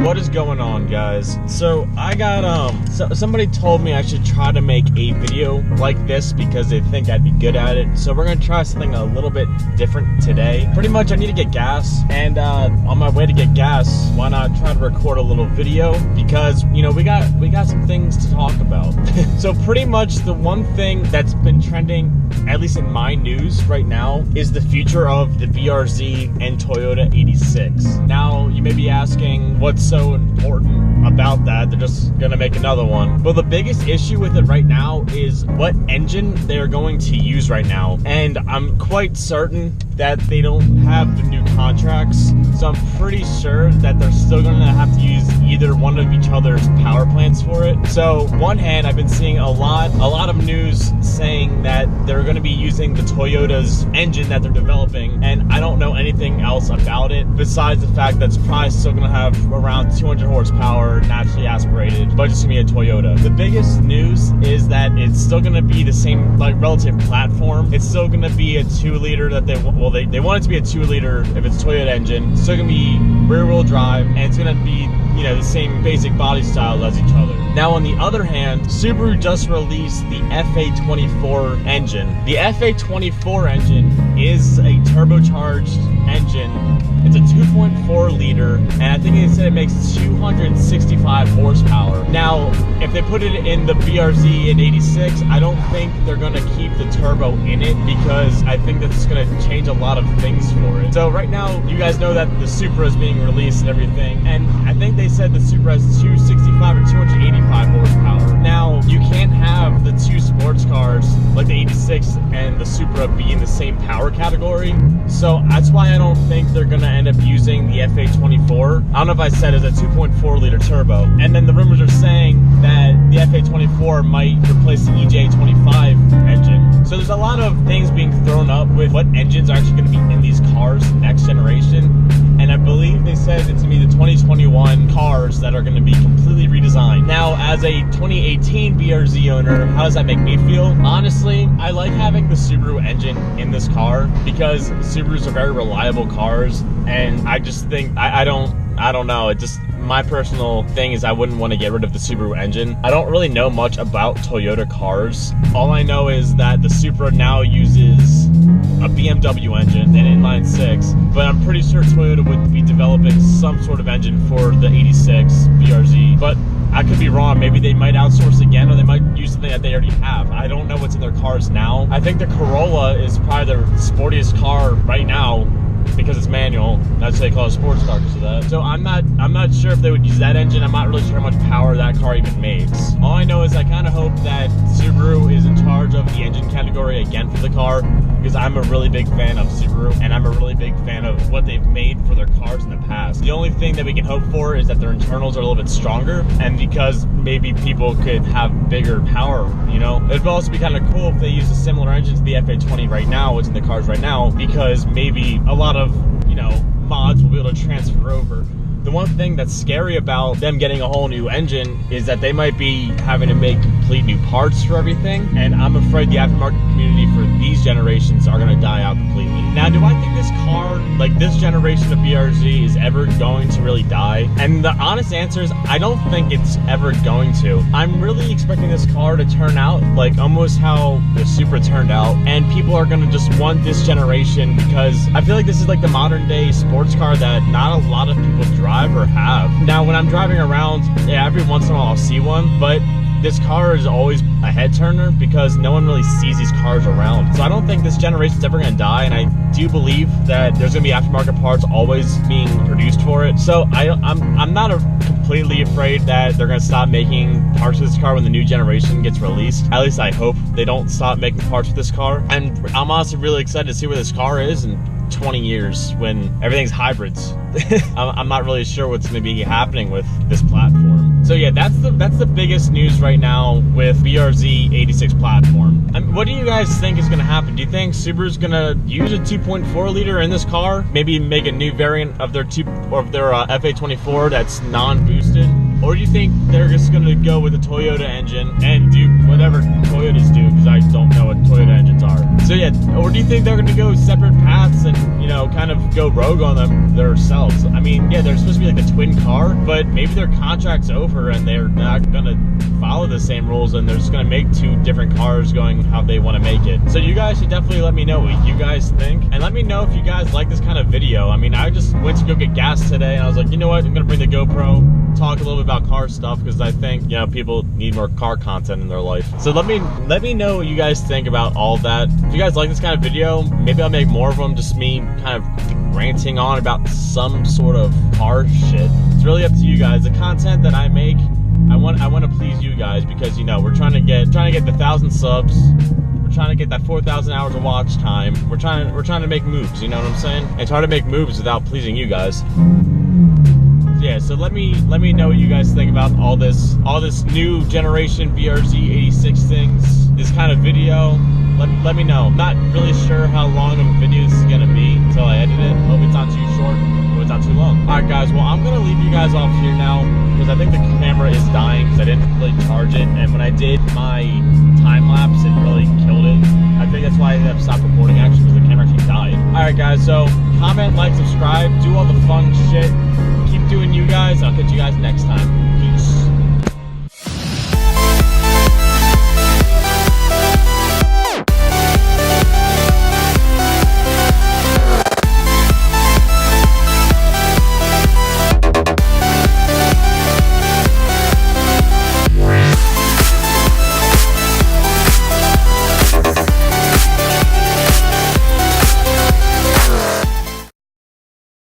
What is going on, guys? So I got somebody told me I should try to make a video like this because they think I'd be good at it. So we're gonna try something a little bit different today. Pretty much I need to get gas, and on my way to get gas, why not try to record a little video, because you know we got some things to talk about. So pretty much the one thing that's been trending, at least in my news right now, is the future of the BRZ and Toyota 86. Now you may be asking, what's so important about that? They're just gonna make another one. Well, the biggest issue with it right now is what engine they're going to use right now, and I'm quite certain that they don't have the new contracts, so I'm pretty sure that they're still gonna have to use either one of each other's power plants for it. So one hand, I've been seeing a lot of news saying that they're gonna be using the Toyota's engine that they're developing, and I don't know anything else about it besides the fact that it's probably still gonna have around 200 horsepower, naturally aspirated, but it's gonna be a Toyota. The biggest news is that it's still gonna be the same, like, relative platform. It's still gonna be a 2-liter that they want it to be a 2-liter if it's a Toyota engine. It's still gonna be rear-wheel drive, and it's gonna be, you know, the same basic body style as each other. Now on the other hand, Subaru just released the FA24 engine. The FA24 engine is a turbocharged engine. It's a 2.4 liter, and I think they said it makes 265 horsepower. Now, if they put it in the BRZ in 86, I don't think they're gonna keep the turbo in it, because I think that's gonna change a lot of things for it. So right now, you guys know that the Supra is being released and everything, and I think they said the Supra has 265 or 285 horsepower. Now, you can't have the two sports cars, like the 86 and the Supra, be in the same power category. So that's why I don't think they're gonna end up using the FA24. I don't know if I said it's a 2.4 liter turbo. And then the rumors are saying that the FA24 might replace the EJ25 engine. So there's a lot of things being thrown up with what engines are actually gonna be in these cars next generation. And I believe they said it's gonna be the 2021 cars that are gonna be completely redesigned. Now, as a 2018 BRZ owner, how does that make me feel? Honestly, I like having the Subaru engine in this car because Subarus are very reliable cars, and I just think, I don't know, it just, my personal thing is I wouldn't want to get rid of the Subaru engine. I don't really know much about Toyota cars. All I know is that the Supra now uses a BMW engine, an inline-six, but I'm pretty sure Toyota would be developing some sort of engine for the 86 BRZ, but I could be wrong. Maybe they might outsource again, or they might use something that they already have. I don't know what's in their cars now. I think the Corolla is probably their sportiest car right now, because it's manual. That's why they call it a sports car because of that. So I'm not sure if they would use that engine. I'm not really sure how much power that car even makes. All I know is I kind of hope that Subaru is in charge of the engine category again for the car, because I'm a really big fan of Subaru, and I'm a really big fan of what they've made for their cars in the past. The only thing that we can hope for is that their internals are a little bit stronger, and because maybe people could have bigger power, you know? It'd also be kind of cool if they used a similar engine to the FA20 right now, what's in the cars right now, because maybe a lot of, you know, mods will be able to transfer over. The one thing that's scary about them getting a whole new engine is that they might be having to make complete new parts for everything, and I'm afraid the aftermarket community for these generations are going to die out completely. Now, do I think this car, like this generation of BRZ, is ever going to really die? And the honest answer is I don't think it's ever going to. I'm really expecting this car to turn out like almost how the Supra turned out, and people are going to just want this generation, because I feel like this is like the modern day sports car that not a lot of people drive or have. Now, when I'm driving around, yeah, every once in a while I'll see one, but this car is always a head turner because no one really sees these cars around. So I don't think this generation's ever gonna die, and I do believe that there's gonna be aftermarket parts always being produced for it. So I'm not completely afraid that they're gonna stop making parts of this car when the new generation gets released. At least I hope they don't stop making parts of this car. And I'm honestly really excited to see where this car is in 20 years when everything's hybrids. I'm not really sure what's going to be happening with this platform. So yeah, that's the biggest news right now with BRZ 86 platform. What do you guys think is going to happen? Do you think Subaru's going to use a 2.4 liter in this car? Maybe make a new variant of their FA24 that's non-boosted? Or do you think they're just going to go with a Toyota engine and do whatever Toyotas do, because I don't know what Toyota engines are. So yeah, or do you think they're going to go separate paths and, you know, kind of go rogue on them themselves. I mean, yeah, they're supposed to be like a twin car, but maybe their contract's over and they're not gonna follow the same rules, and they're just gonna make two different cars going how they want to make it. So you guys should definitely let me know what you guys think, and let me know if you guys like this kind of video. I mean, I just went to go get gas today, and I was like, you know what, I'm gonna bring the GoPro, talk a little bit about car stuff, because I think, you know, people need more car content in their life. So let me know what you guys think about all that. If you guys like this kind of video, maybe I'll make more of them, just me kind of ranting on about some sort of car shit. It's really up to you guys. The content that I make, I want to please you guys, because, you know, we're trying to get the 1,000 subs. We're trying to get that 4,000 hours of watch time. We're trying to make moves, you know what I'm saying? And it's hard to make moves without pleasing you guys. Yeah, so let me know what you guys think about all this new generation VRZ 86 things, this kind of video. Let me know. I'm not really sure how long of a video this is gonna be until I edit it. Hope it's not too short, hope it's not too long. Alright guys, well, I'm gonna leave you guys off here now, because I think the camera is dying because I didn't really charge it, and when I did my time lapse, it really killed it. I think that's why I ended up stopped recording, actually, because the camera actually died. Alright guys, so comment, like, subscribe, do all the fun shit. Keep doing you guys. I'll catch you guys next time.